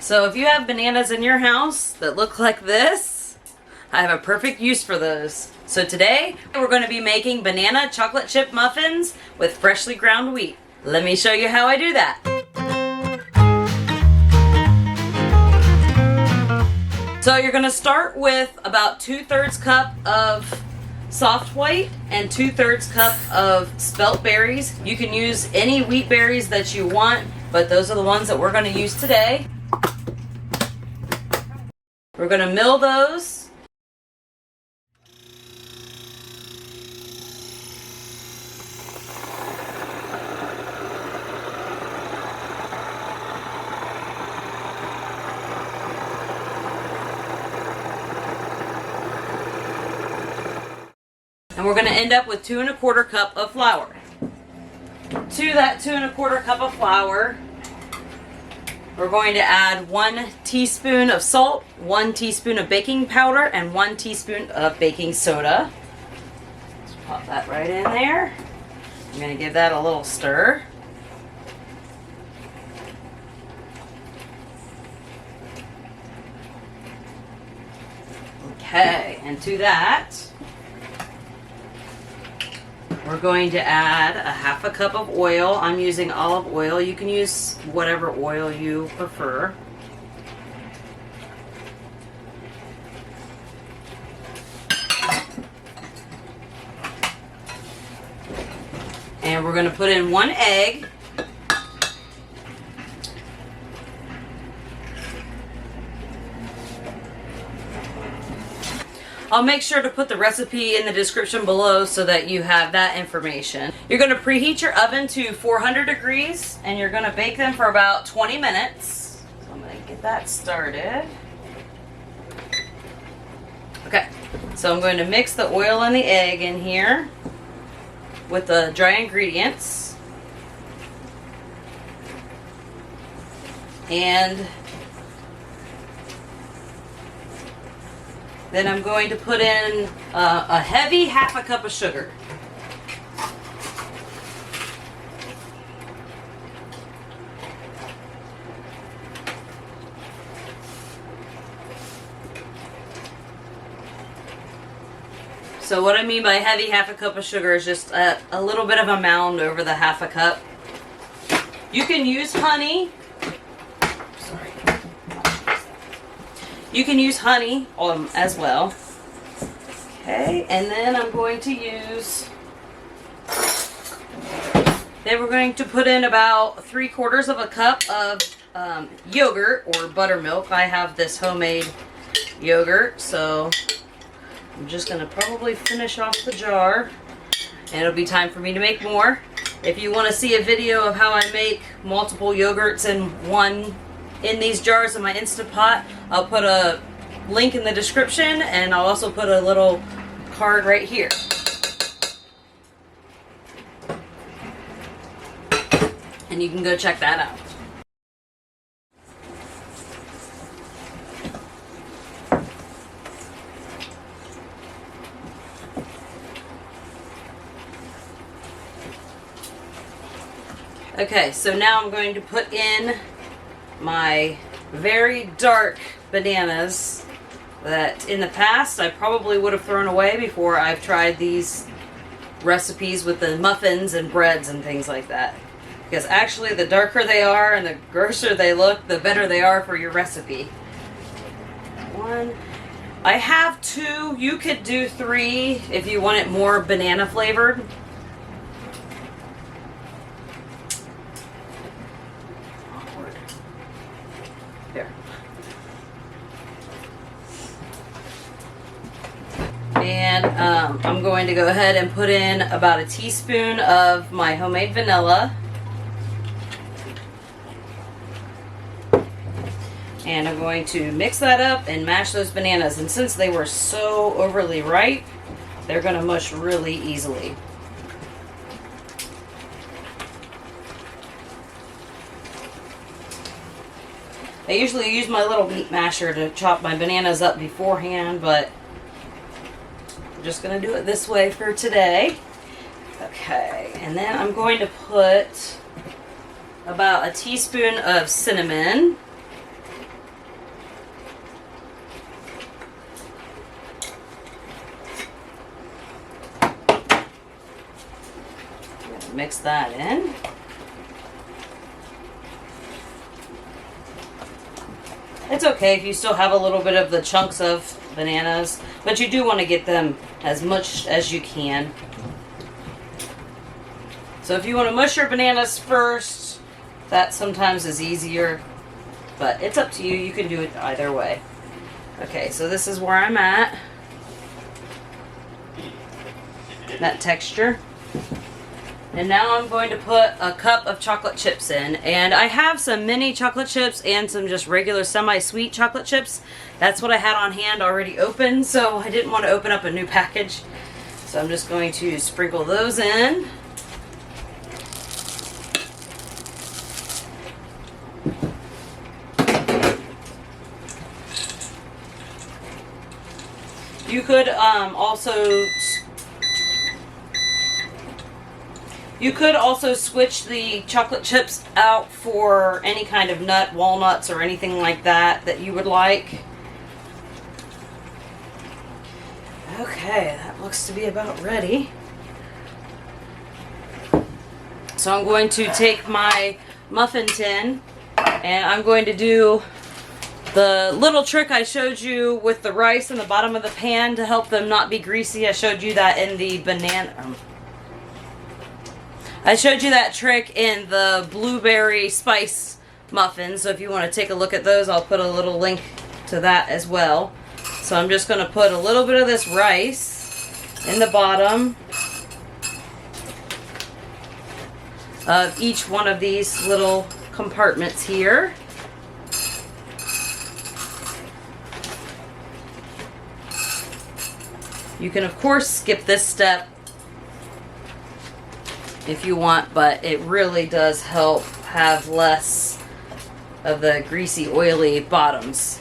So if you have bananas in your house that look like this, I have a perfect use for those. So today we're going to be making banana chocolate chip muffins with freshly ground wheat. Let me show you how I do that. So you're going to start with about 2/3 cup of soft white and 2/3 cup of spelt berries. You can use any wheat berries that you want, but those are the ones that we're going to use today. We're going to mill those. And we're going to end up with 2 1/4 cup of flour. To that 2 1/4 cup of flour, we're going to add 1 teaspoon of salt, 1 teaspoon of baking powder, and 1 teaspoon of baking soda. Let's pop that right in there. I'm going to give that a little stir. Okay, and to that, we're going to add a 1/2 cup of oil. I'm using olive oil. You can use whatever oil you prefer. And we're going to put in 1 egg. I'll make sure to put the recipe in the description below so that you have that information. You're going to preheat your oven to 400 degrees and you're going to bake them for about 20 minutes. So I'm going to get that started. Okay, so I'm going to mix the oil and the egg in here with the dry ingredients. And then I'm going to put in a heavy 1/2 cup of sugar. So what I mean by heavy 1/2 cup of sugar is just a little bit of a mound over the 1/2 cup. You can use honey. You can use honey as well. Okay, and then I'm going to use, then we're going to put in about 3/4 of a cup of yogurt or buttermilk. I have this homemade yogurt, so I'm just going to probably finish off the jar. And it'll be time for me to make more. If you want to see a video of how I make multiple yogurts in these jars in my Instant Pot, I'll put a link in the description and I'll also put a little card right here. And you can go check that out. Okay, so now I'm going to put in my very dark bananas that in the past I probably would have thrown away before I've tried these recipes with the muffins and breads and things like that. Because actually the darker they are and the grosser they look, the better they are for your recipe. 1. I have 2. You could do 3 if you want it more banana flavored. There. And I'm going to go ahead and put in about a teaspoon of my homemade vanilla. And I'm going to mix that up and mash those bananas. And since they were so overly ripe, they're going to mush really easily. I usually use my little meat masher to chop my bananas up beforehand, but I'm just going to do it this way for today. Okay, and then I'm going to put about a teaspoon of cinnamon. mix that in. It's okay if you still have a little bit of the chunks of bananas, but you do want to get them as much as you can. So if you want to mush your bananas first, that sometimes is easier, but it's up to you. You can do it either way. Okay, so this is where I'm at. That texture. And now I'm going to put a cup of chocolate chips in. And I have some mini chocolate chips and some just regular semi-sweet chocolate chips. That's what I had on hand already open, so I didn't want to open up a new package. So I'm just going to sprinkle those in. You could also switch the chocolate chips out for any kind of nut, walnuts, or anything like that that you would like. Okay, that looks to be about ready. So I'm going to take my muffin tin and I'm going to do the little trick I showed you with the rice in the bottom of the pan to help them not be greasy. I showed you that in the I showed you that trick in the blueberry spice muffins. So if you want to take a look at those, I'll put a little link to that as well. So I'm just going to put a little bit of this rice in the bottom of each one of these little compartments here. You can, of course, skip this step if you want, but it really does help have less of the greasy, oily bottoms.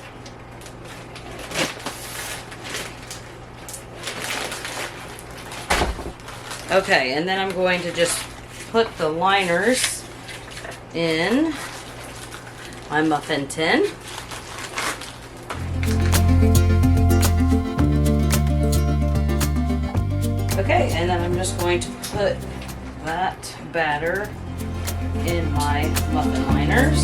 Okay, and then I'm going to just put the liners in my muffin tin. Okay, and then I'm just going to put that batter in my muffin liners.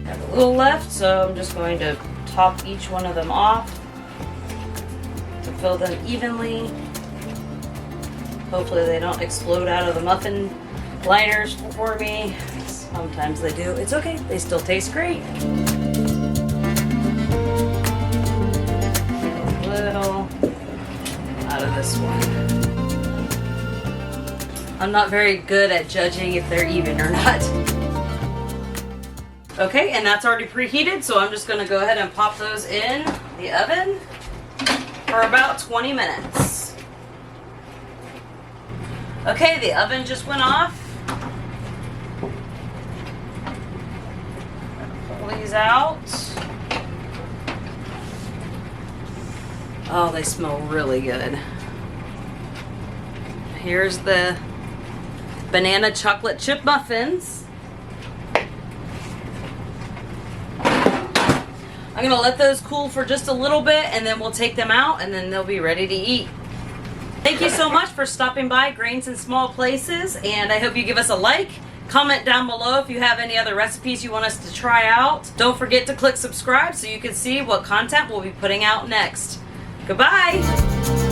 Have a little left, so I'm just going to top each one of them off to fill them evenly. Hopefully they don't explode out of the muffin liners for me. Sometimes they do. It's okay. They still taste great. A little out of this one. I'm not very good at judging if they're even or not. Okay, and that's already preheated, so I'm just going to go ahead and pop those in the oven for about 20 minutes. Okay, the oven just went off. These out. Oh, they smell really good. Here's the banana chocolate chip muffins. I'm gonna let those cool for just a little bit and then we'll take them out and then they'll be ready to eat. Thank you so much for stopping by Grains in Small Places, and I hope you give us a like. Comment down below if you have any other recipes you want us to try out. Don't forget to click subscribe so you can see what content we'll be putting out next. Goodbye!